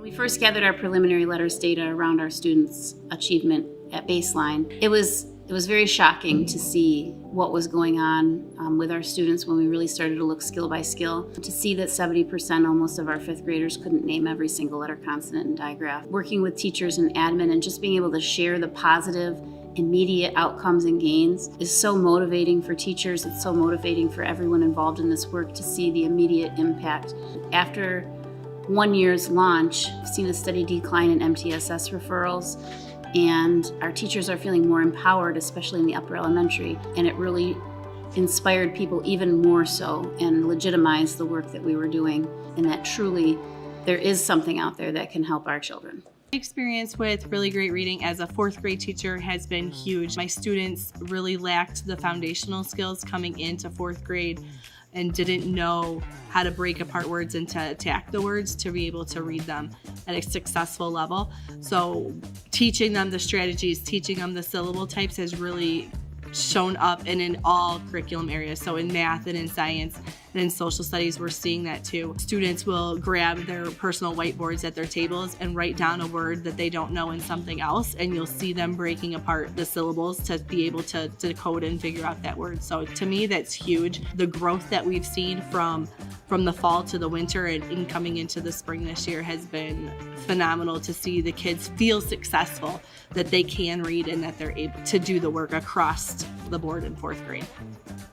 When we first gathered our preliminary letters data around our students' achievement at baseline, it was very shocking to see what was going on with our students when we really started to look skill by skill. To see that 70% almost of our fifth graders couldn't name every single letter, consonant, and digraph. Working with teachers and admin and just being able to share the positive immediate outcomes and gains is so motivating for teachers. It's so motivating for everyone involved in this work to see the immediate impact. After 1 year's launch, we've seen a steady decline in MTSS referrals, and our teachers are feeling more empowered, especially in the upper elementary, and it really inspired people even more so and legitimized the work that we were doing, and that truly there is something out there that can help our children. My experience with Really Great Reading as a fourth grade teacher has been huge. My students really lacked the foundational skills coming into fourth grade and didn't know how to break apart words and to attack the words to be able to read them at a successful level. So teaching them the strategies, teaching them the syllable types has really shown up and in all curriculum areas. So in math and in science and in social studies, we're seeing that too. Students will grab their personal whiteboards at their tables and write down a word that they don't know in something else, and you'll see them breaking apart the syllables to be able to decode and figure out that word. So to me, that's huge. The growth that we've seen from the fall to the winter and coming into the spring this year has been phenomenal to see the kids feel successful, that they can read and that they're able to do the work across the board in fourth grade.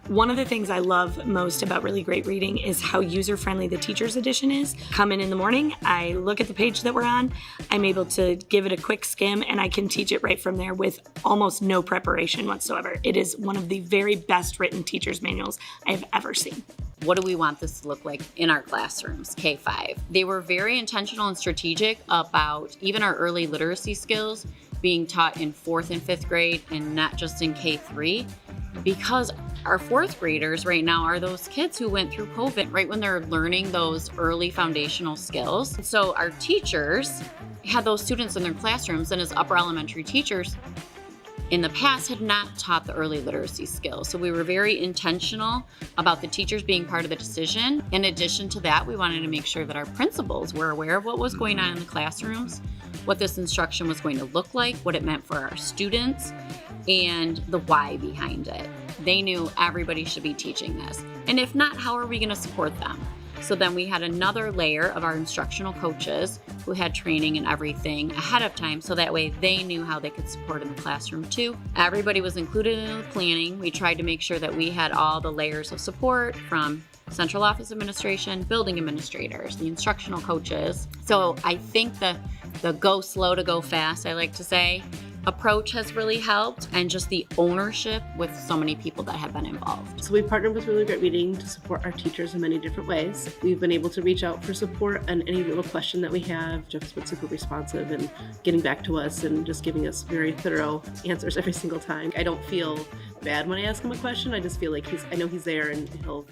One of the things I love most about Really Great Reading is how user-friendly the teacher's edition is. Come in the morning, I look at the page that we're on, I'm able to give it a quick skim, and I can teach it right from there with almost no preparation whatsoever. It is one of the very best written teacher's manuals I've ever seen. What do we want this to look like in our classrooms, K-5? They were very intentional and strategic about even our early literacy skills being taught in fourth and fifth grade and not just in K-3, because our fourth graders right now are those kids who went through COVID right when they're learning those early foundational skills. So our teachers had those students in their classrooms, and as upper elementary teachers in the past had not taught the early literacy skills. So we were very intentional about the teachers being part of the decision. In addition to that, we wanted to make sure that our principals were aware of what was going on in the classrooms, what this instruction was going to look like, what it meant for our students, and the why behind it. They knew everybody should be teaching this. And if not, how are we going to support them? So then we had another layer of our instructional coaches who had training and everything ahead of time, so that way they knew how they could support in the classroom too. Everybody was included in the planning. We tried to make sure that we had all the layers of support from central office administration, building administrators, the instructional coaches. So I think the go slow to go fast, I like to say, approach has really helped, and just the ownership with so many people that have been involved. So we partnered with Really Great Reading to support our teachers in many different ways. We've been able to reach out for support on any little question that we have. Jeff's been super responsive and getting back to us and just giving us very thorough answers every single time. I don't feel bad when I ask him a question. I just feel like I know he's there and he'll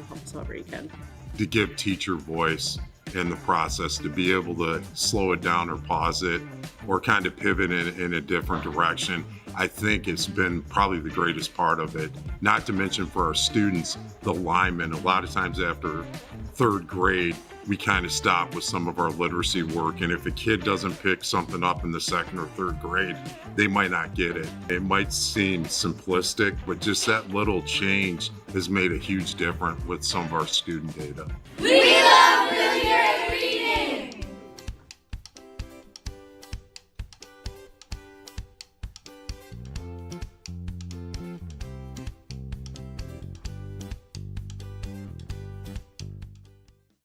help us however he can. To give teacher voice in the process, to be able to slow it down or pause it or kind of pivot in a different direction, I think it's been probably the greatest part of it. Not to mention for our students, the alignment. A lot of times after third grade, we kind of stop with some of our literacy work, and if a kid doesn't pick something up in the second or third grade, they might not get it. It might seem simplistic, but just that little change has made a huge difference with some of our student data.